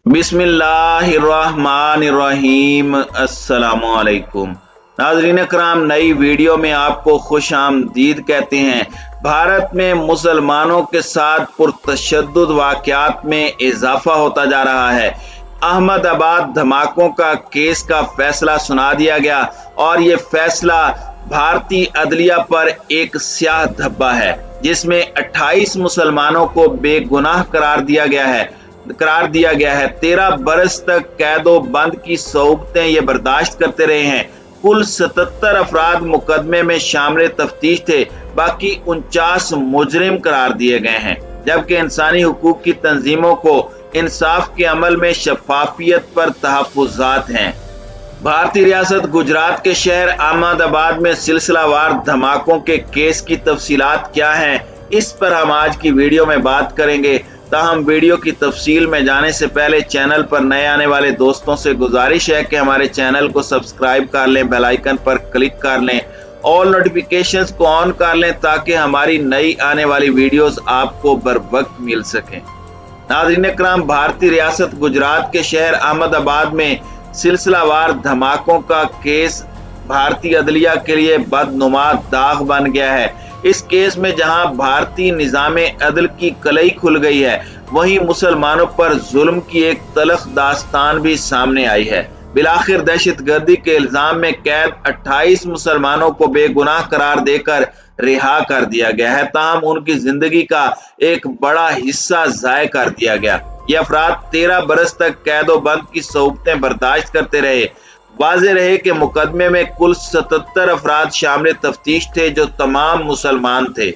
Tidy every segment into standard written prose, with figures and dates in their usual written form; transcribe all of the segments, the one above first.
बिस्मिल्लाहिर्रहमानिर्रहीम। अस्सलामुअलैकुम नाज़रीन कराम, नई वीडियो में आपको खुश आमदीद कहते हैं। भारत में मुसलमानों के साथ पुरतशद्दुद वाक़यात में इजाफा होता जा रहा है। अहमदाबाद धमाकों का केस का फैसला सुना दिया गया और ये फैसला भारतीय अदलिया पर एक स्याह धब्बा है, जिसमें 28 मुसलमानों को बेगुनाह करार दिया गया है। 13 बरस तक कैदो बंद की सौबतें ये बर्दाश्त करते रहे हैं। कुल 77 अफराद मुकदमे में शामिल तफ्तीश थे, बाकी 49 मुजरिम करार दिए गए हैं। जबकि इंसानी हुकूक की तंजीमों को इंसाफ के अमल में शफाफियत पर तहफ़्फ़ुज़ात हैं। भारतीय रियासत गुजरात के शहर अहमदाबाद में सिलसिलावार धमाकों के केस की तफसीलात क्या हैं, इस पर हम आज की वीडियो में बात करेंगे। ताहम वीडियो की तफसील में जाने से पहले चैनल पर नए आने वाले दोस्तों से गुजारिश है कि हमारे चैनल को सब्सक्राइब कर लें, बेल आइकन पर क्लिक कर लें, ऑल नोटिफिकेशंस को ऑन कर लें ताकि हमारी नई आने वाली वीडियोस आपको बर वक्त मिल सकें। नाज़रीन कराम, भारतीय रियासत गुजरात के शहर अहमदाबाद में सिलसिलावार धमाकों का केस भारतीय अदलिया के लिए बदनुमा दाग बन गया है। इस केस में जहां भारतीय निज़ामे अदल की कलई खुल गई है, वहीं मुसलमानों पर जुल्म की एक तलख दास्तान भी सामने आई है। बिलाखिर दहशतगर्दी के इल्जाम में कैद 28 मुसलमानों को बेगुनाह करार देकर रिहा कर दिया गया है। ताहम उनकी जिंदगी का एक बड़ा हिस्सा ज़ाय कर दिया गया। ये अफराद 13 बरस तक कैदो बंद की सौबतें बर्दाश्त करते रहे। वाज़ेह रहे कि मुकदमे में कुल 77 अफराद शामिल तफ्तीश थे, जो तमाम मुसलमान थे।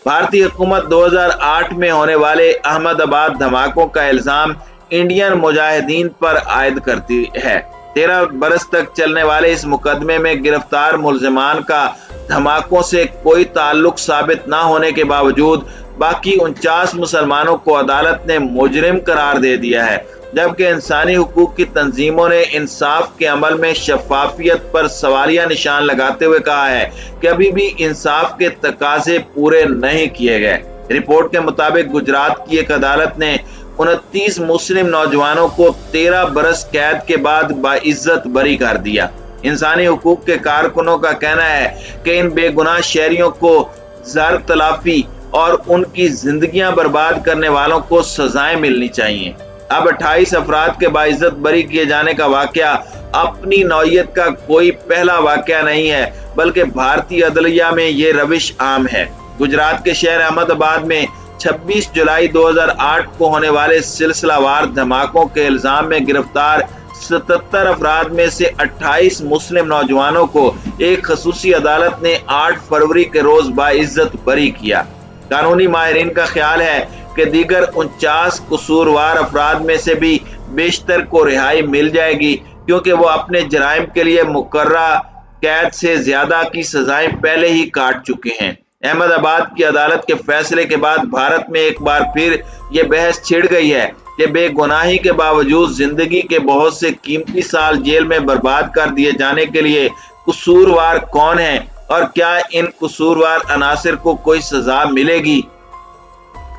भारतीय हुकूमत 2008 में होने वाले अहमदाबाद धमाकों का इल्जाम इंडियन मुजाहिदीन पर आयद करती है। 13 बरस तक चलने वाले इस मुकदमे में गिरफ्तार मुलजिमान का धमाकों से कोई ताल्लुक साबित न होने के बावजूद बाकी 49 मुसलमानों को अदालत ने मुजरिम करार दे दिया है। जबकि इंसानी हुकूक की तंजीमों ने इंसाफ के अमल में शफाफियत पर सवालिया निशान लगाते हुए कहा है कि अभी भी इंसाफ के तकाजे पूरे नहीं किए गए। रिपोर्ट के मुताबिक गुजरात की एक अदालत ने 29 मुस्लिम नौजवानों को 13 बरस कैद के बाद बाइज्जत बरी कर दिया। इंसानी हुकूक के कारकुनों का कहना है कि इन बेगुनाह शहरियों को ज़र तलाफी और उनकी जिंदगियां बर्बाद करने वालों को सजाएं मिलनी चाहिए। अब 28 अफराद के बाइज्जत बरी किए जाने का वाकया अपनी नौयत का कोई पहला वाकया नहीं है, बल्कि भारतीय अदलिया में ये रविश आम है। गुजरात के शहर अहमदाबाद में 26 जुलाई 2008 को होने वाले सिलसिलावार धमाकों के इल्जाम में गिरफ्तार 77 अफराद में से 28 मुस्लिम नौजवानों को एक खसूसी अदालत ने 8 फरवरी के रोज बाइज्जत बरी किया। कानूनी माहिरीन का ख्याल है कि दीगर 49 कसूरवार अफराद में से भी बेशतर को रिहाई मिल जाएगी, क्योंकि वो अपने जराइम के लिए मुकर्रा कैद से ज्यादा की सजाएं पहले ही काट चुके हैं। अहमदाबाद की अदालत के फैसले के बाद भारत में एक बार फिर ये बहस छिड़ गई है कि बेगुनाही के बावजूद जिंदगी के बहुत से कीमती साल जेल में बर्बाद कर दिए जाने के लिए कसूरवार कौन है और क्या इन कसूरवार अनासिर को कोई सजा मिलेगी।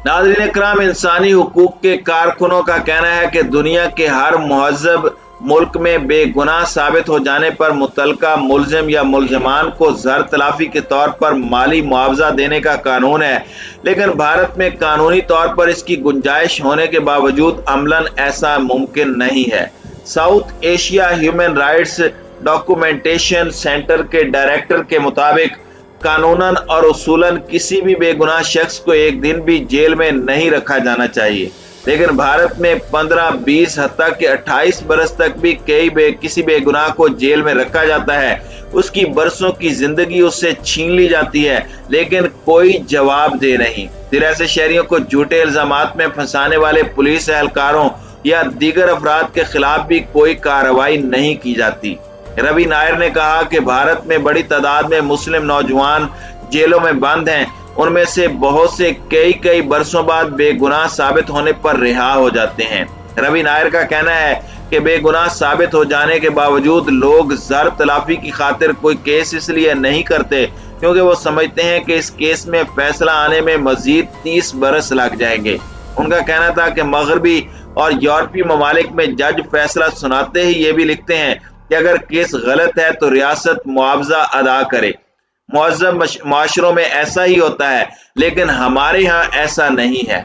नाज़रीन कराम, इंसानी हुकूक के कारकुनों का कहना है कि दुनिया के हर मुहज़्ज़ब मुल्क में बेगुनाह साबित हो जाने पर मुतलका मुलजिम या मुलजमान को ज़र तलाफी के तौर पर माली मुआवजा देने का कानून है, लेकिन भारत में कानूनी तौर पर इसकी गुंजाइश होने के बावजूद अमलन ऐसा मुमकिन नहीं है। South Asia human rights documentation centre के डायरेक्टर के मुताबिक कानूनन और उसूलन किसी भी बेगुनाह शख्स को एक दिन भी जेल में नहीं रखा जाना चाहिए, लेकिन भारत में 15, 20, हत्ता कि 28 बरस तक भी किसी बेगुनाह को जेल में रखा जाता है। उसकी बरसों की जिंदगी उससे छीन ली जाती है, लेकिन कोई जवाब दे नहीं। फिर ऐसे शहरियों को झूठे इल्जामात में फंसाने वाले पुलिस एहलकारों या दीगर अफराद के खिलाफ भी कोई कार्रवाई नहीं की जाती। रवि नायर ने कहा कि भारत में बड़ी तादाद में मुस्लिम नौजवान जेलों में बंद हैं। उनमें से बहुत से कई बरसों बाद बेगुनाह साबित होने पर रिहा हो जाते हैं। रवि नायर का कहना है कि बेगुनाह साबित हो जाने के बावजूद लोग ज़र तलाफी की खातिर कोई केस इसलिए नहीं करते क्योंकि वो समझते हैं कि इस केस में फैसला आने में मजीद 30 बरस लग जाएंगे। उनका कहना था कि मगरबी اور یورپی ممالک میں جج فیصلہ سناتے ہی یہ بھی لکھتے ہیں کہ اگر کیس غلط ہے تو ریاست معاوضہ ادا کرے۔ مہذب معاشروں میں ایسا ہی ہوتا ہے، لیکن ہمارے ہاں ایسا نہیں ہے۔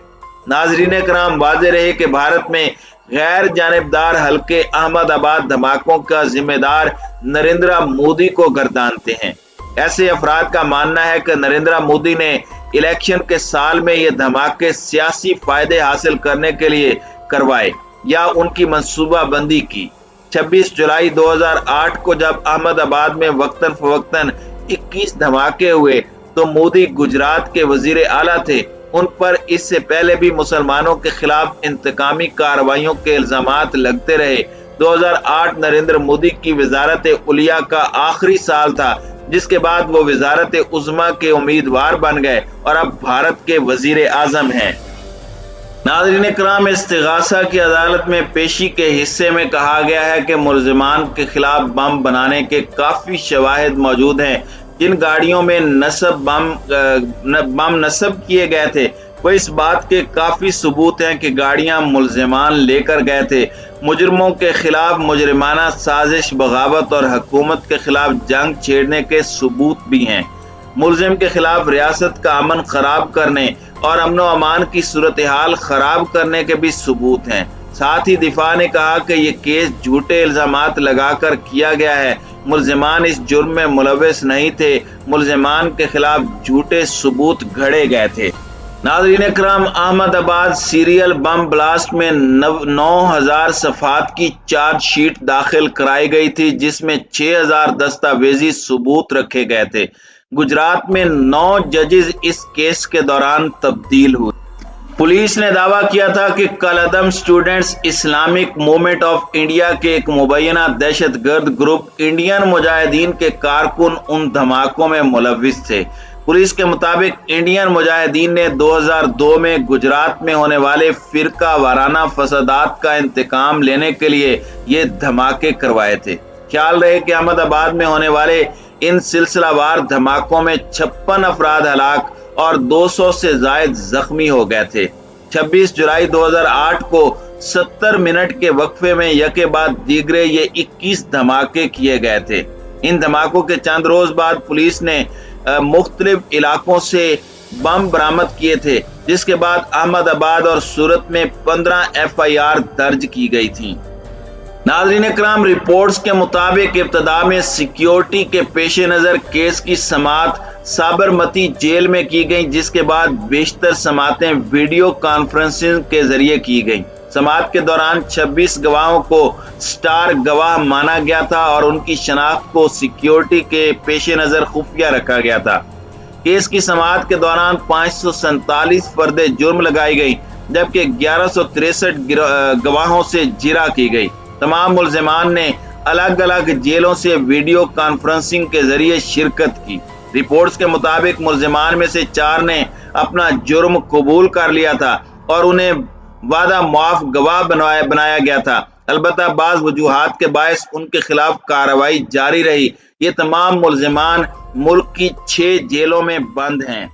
ناظرین کرام، واضح رہے کہ بھارت میں غیر جانبدار حلقے احمد آباد دھماکوں کا ذمہ دار نریندر مودی کو گردانتے ہیں۔ ایسے افراد کا ماننا ہے کہ نریندر مودی نے الیکشن کے سال میں یہ دھماکے سیاسی فائدے حاصل کرنے کے لیے کروائے یا ان کی منصوبہ بندی کی۔ 26 جولائی 2008 کو جب احمد آباد میں وقتاً فوقتاً 21 دھماکے ہوئے تو مودی گجرات کے وزیر اعلیٰ تھے۔ ان پر اس سے پہلے بھی مسلمانوں کے خلاف انتقامی کارروائیوں کے الزامات لگتے رہے۔ 2008 نریندر مودی کی وزارت علیہ کا آخری سال تھا، جس کے بعد وہ وزارت عظمیٰ کے امیدوار بن گئے اور اب بھارت کے وزیر اعظم ہیں۔ ناظرین کرام، استغاثہ کی عدالت میں پیشی کے حصے میں کہا گیا ہے کہ ملزمان کے خلاف بم بنانے کے کافی شواہد موجود ہیں۔ جن گاڑیوں میں بم نصب کیے گئے تھے وہ اس بات کے کافی ثبوت ہیں کہ گاڑیاں ملزمان لے کر گئے تھے۔ مجرموں کے خلاف مجرمانہ سازش، بغاوت اور حکومت کے خلاف جنگ چھیڑنے کے ثبوت بھی ہیں۔ ملزم کے خلاف ریاست کا امن خراب کرنے اور امن و امان کی صورتحال خراب کرنے کے بھی ثبوت ہیں۔ ساتھ ہی دفاع نے کہا کہ یہ کیس جھوٹے الزامات لگا کر کیا گیا ہے۔ ملزمان اس جرم میں ملوث نہیں تھے، ملزمان کے خلاف جھوٹے ثبوت گھڑے گئے تھے۔ ناظرین اکرام، احمد آباد سیریل بم بلاسٹ میں 9000 صفحات کی چارج شیٹ داخل کرائی گئی تھی، جس میں 6000 دستاویزی ثبوت رکھے گئے تھے۔ گجرات میں 9 ججز اس کیس کے دوران تبدیل ہوئے۔ پولیس نے دعویٰ کیا تھا کہ کالعدم Students Islamic Movement of India کے ایک مبینہ دہشت گرد گروپ انڈین مجاہدین کے کارکن ان دھماکوں میں ملوث تھے۔ پولیس کے مطابق انڈین مجاہدین نے 2002 میں گجرات میں ہونے والے فرقہ وارانہ فسادات کا انتقام لینے کے لیے یہ دھماکے کروائے تھے۔ خیال رہے کہ احمد آباد میں ہونے والے ان سلسلہ وار دھماکوں میں 56 افراد ہلاک اور 200 سے زائد زخمی ہو گئے تھے۔ 26 جولائی 2008 کو 70 منٹ کے وقفے میں یکے بعد دیگرے یہ 21 دھماکے کیے گئے تھے۔ ان دھماکوں کے چند روز بعد پولیس نے مختلف علاقوں سے بم برآمد کیے تھے، جس کے بعد احمد آباد اور سورت میں 15 FIR درج کی گئی تھی۔ ناظرین اکرام، رپورٹس کے مطابق ابتدا میں سیکیورٹی کے پیش نظر کیس کی سماعت سابرمتی جیل میں کی گئی، جس کے بعد بیشتر سماعتیں ویڈیو کانفرنسنگ کے ذریعے کی گئیں۔ سماعت کے دوران 26 گواہوں کو سٹار گواہ مانا گیا تھا اور ان کی شناخت کو سیکیورٹی کے پیش نظر خفیہ رکھا گیا تھا۔ کیس کی سماعت کے دوران 547 فرد جرم لگائی گئی، جبکہ 1163 گواہوں سے جرح کی گئی۔ تمام ملزمان نے الگ الگ جیلوں سے ویڈیو کانفرنسنگ کے ذریعے شرکت کی۔ رپورٹس کے مطابق ملزمان میں سے 4 نے اپنا جرم قبول کر لیا تھا اور انہیں وعدہ معاف گواہ بنایا گیا تھا۔ البتہ بعض وجوہات کے باعث ان کے خلاف کارروائی جاری رہی۔ یہ تمام ملزمان ملک کی 6 جیلوں میں بند ہیں۔